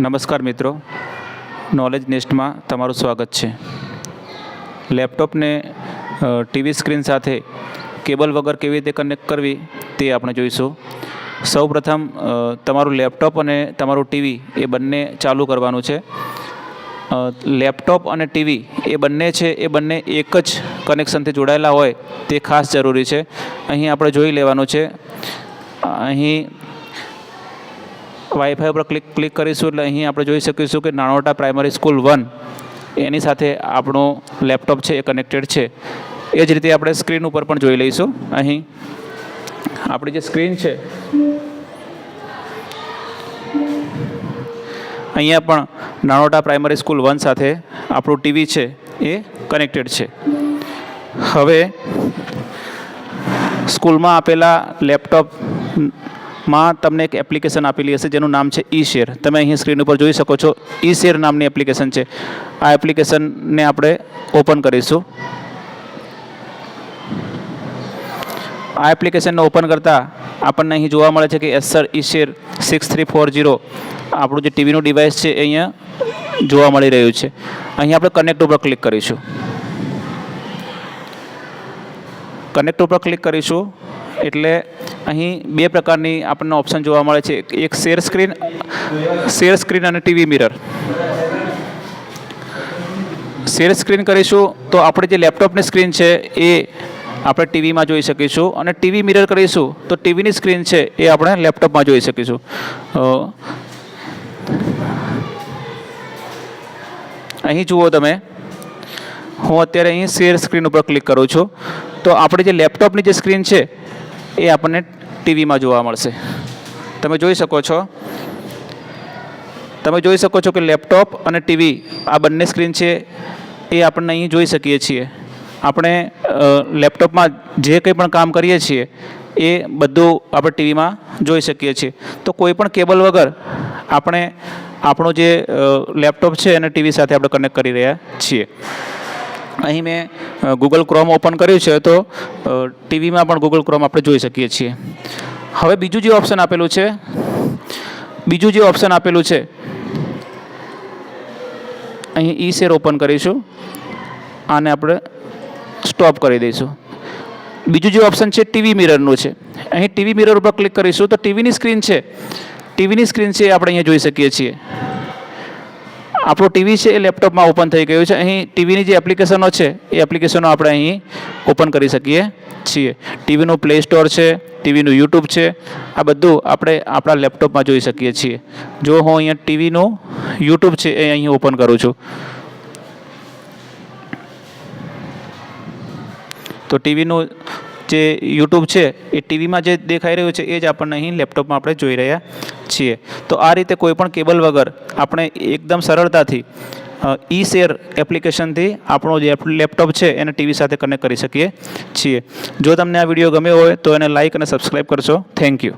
નમસ્કાર મિત્રો, નોલેજ નેસ્ટમાં તમારું સ્વાગત છે. લેપટોપને ટીવી સ્ક્રીન સાથે કેબલ વગર કેવી રીતે કનેક્ટ કરવી તે આપણે જોઈશું. સૌપ્રથમ તમારું લેપટોપ અને તમારું ટીવી એ બંને ચાલુ કરવાનું છે. લેપટોપ અને ટીવી એ બંને છે એ બંને એક જ કનેક્શનથી જોડાયેલા હોય તે ખાસ જરૂરી છે. અહીં આપણે જોઈ લેવાનું છે. અહીં વાઈફાઈ પર ક્લિક કરીશું એટલે અહીં આપણે જોઈ શકીશું કે નાનોટા પ્રાઇમરી સ્કૂલ 1 એની સાથે આપણું લેપટોપ છે એ કનેક્ટેડ છે. એ જ રીતે આપણે સ્ક્રીન ઉપર પણ જોઈ લઈશું. અહીં આપણી જે સ્ક્રીન છે અહીંયા પણ નાનોટા પ્રાઇમરી સ્કૂલ 1 સાથે આપણું ટીવી છે એ કનેક્ટેડ છે. હવે સ્કૂલમાં આપેલા લેપટોપમાં તમને એક એપ્લિકેશન આપેલી હશે જેનું નામ છે ઈ-શેર. તમે અહીં સ્ક્રીન ઉપર જોઈ શકો છો. ઈ-શેર નામની એપ્લિકેશન છે. આ એપ્લિકેશનને આપણે ઓપન કરીશું. આ એપ્લિકેશનને ઓપન કરતાં આપણને અહીં જોવા મળે છે કે એસર ઈ-શેર 6340 આપણું જે ટીવીનું ડિવાઇસ છે એ અહીંયા જોવા મળી રહ્યું છે. અહીં આપણે કનેક્ટ ઉપર ક્લિક કરીશું. કનેક્ટ ઉપર ક્લિક કરીશું એટલે અહીં બે પ્રકારની આપણને ઓપ્શન જોવા મળે છે. એક શેર સ્ક્રીન અને ટીવી મિરર. શેર સ્ક્રીન કરીશું તો આપણે જે લેપટોપની સ્ક્રીન છે એ આપણે ટીવીમાં જોઈ શકીશું અને ટીવી મિરર કરીશું તો ટીવીની સ્ક્રીન છે એ આપણે લેપટોપમાં જોઈ શકીશું. અહીં જુઓ તમે, હું અત્યારે અહીં શેર સ્ક્રીન ઉપર ક્લિક કરું છું તો આપણી જે લેપટોપની જે સ્ક્રીન છે એ આપણને ટીવીમાં જોવા મળશે. તમે જોઈ શકો છો કે લેપટોપ અને ટીવી આ બંને સ્ક્રીન છે એ આપણને અહીં જોઈ શકીએ છીએ. આપણે લેપટોપમાં જે કંઈ પણ કામ કરીએ છીએ એ બધું આપણે ટીવીમાં જોઈ શકીએ છીએ. તો કોઈ પણ કેબલ વગર આપણે આપણું જે લેપટોપ છે એને ટીવી સાથે આપણે કનેક્ટ કરી રહ્યા છીએ. અહીં મેં ગૂગલ ક્રોમ ઓપન કર્યું છે તો ટીવીમાં પણ ગૂગલ ક્રોમ આપણે જોઈ શકીએ છીએ. હવે બીજું જે ઓપ્શન આપેલું છે અહીં ઈ-શેર ઓપન કરીશું. આને આપણે સ્ટોપ કરી દઈશું. બીજું જે ઓપ્શન છે ટીવી મિરરનું છે. અહીં ટીવી મિરર ઉપર ક્લિક કરીશું તો ટીવીની સ્ક્રીન છે એ આપણે અહીંયા જોઈ શકીએ છીએ. આપણું ટીવી છે એ લેપટોપમાં ઓપન થઈ ગયું છે. અહીં ટીવીની જે એપ્લિકેશનો છે એ એપ્લિકેશનો આપણે અહીં ઓપન કરી શકીએ છીએ. ટીવીનું પ્લે સ્ટોર છે, ટીવીનું યુટ્યુબ છે, આ બધું આપણે આપણા લેપટોપમાં જોઈ શકીએ છીએ. જો હું અહીંયા ટીવીનું યુટ્યુબ છે એ અહીં ઓપન કરું છું તો ટીવીનું જે યુટ્યુબ છે એ ટીવીમાં જે દેખાઈ રહ્યું છે એ જ આપણને અહીં લેપટોપમાં આપણે જોઈ રહ્યા છીએ. તો આ રીતે કોઈ પણ કેબલ વગર આપણે એકદમ સરળતાથી ઈ-શેર એપ્લિકેશનથી આપણો જે લેપટોપ છે એને ટીવી સાથે કનેક્ટ કરી શકીએ છીએ. જો તમને આ વિડીયો ગમ્યો હોય તો એને લાઇક અને સબસ્ક્રાઈબ કરશો. Thank you.